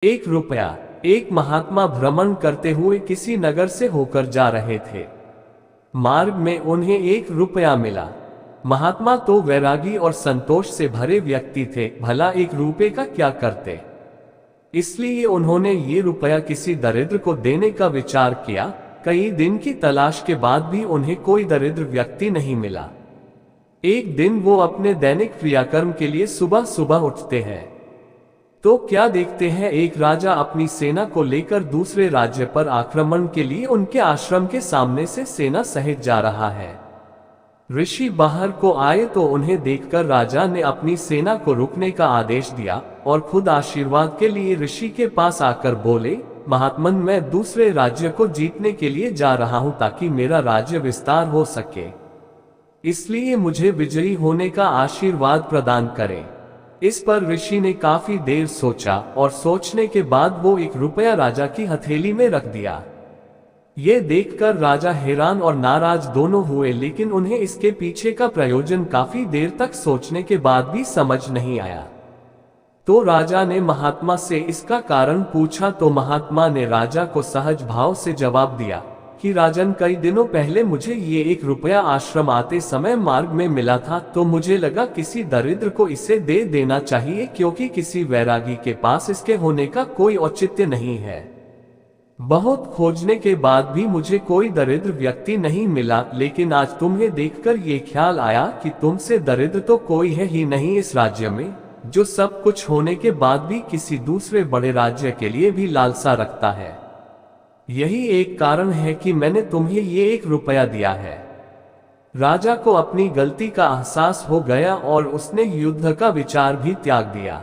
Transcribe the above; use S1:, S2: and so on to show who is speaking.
S1: एक रुपया। एक महात्मा भ्रमण करते हुए किसी नगर से होकर जा रहे थे। मार्ग में उन्हें 1 रुपया मिला। महात्मा तो वैरागी और संतोष से भरे व्यक्ति थे, भला 1 रुपये का क्या करते। इसलिए उन्होंने ये रुपया किसी दरिद्र को देने का विचार किया। कई दिन की तलाश के बाद भी उन्हें कोई दरिद्र व्यक्ति नहीं मिला। एक दिन वो अपने दैनिक क्रियाकर्म के लिए सुबह सुबह उठते हैं, तो क्या देखते हैं, एक राजा अपनी सेना को लेकर दूसरे राज्य पर आक्रमण के लिए उनके आश्रम के सामने से सेना सहित जा रहा है। ऋषि बाहर को आए तो उन्हें देखकर राजा ने अपनी सेना को रुकने का आदेश दिया और खुद आशीर्वाद के लिए ऋषि के पास आकर बोले, महात्मन, मैं दूसरे राज्य को जीतने के लिए जा रहा हूं ताकि मेरा राज्य विस्तार हो सके, इसलिए मुझे विजयी होने का आशीर्वाद प्रदान करें। इस पर ऋषि ने काफी देर सोचा और सोचने के बाद वो 1 रुपया राजा की हथेली में रख दिया। ये देखकर राजा हैरान और नाराज दोनों हुए, लेकिन उन्हें इसके पीछे का प्रयोजन काफी देर तक सोचने के बाद भी समझ नहीं आया। तो राजा ने महात्मा से इसका कारण पूछा, तो महात्मा ने राजा को सहज भाव से जवाब दिया कि राजन, कई दिनों पहले मुझे ये 1 रुपया आश्रम आते समय मार्ग में मिला था, तो मुझे लगा किसी दरिद्र को इसे दे देना चाहिए, क्योंकि किसी वैरागी के पास इसके होने का कोई औचित्य नहीं है। बहुत खोजने के बाद भी मुझे कोई दरिद्र व्यक्ति नहीं मिला, लेकिन आज तुम्हें देखकर ये ख्याल आया कि तुमसे दरिद्र तो कोई है ही नहीं इस राज्य में, जो सब कुछ होने के बाद भी किसी दूसरे बड़े राज्य के लिए भी लालसा रखता है। यही एक कारण है कि मैंने तुम्हें ये 1 रुपया दिया है। राजा को अपनी गलती का एहसास हो गया और उसने युद्ध का विचार भी त्याग दिया।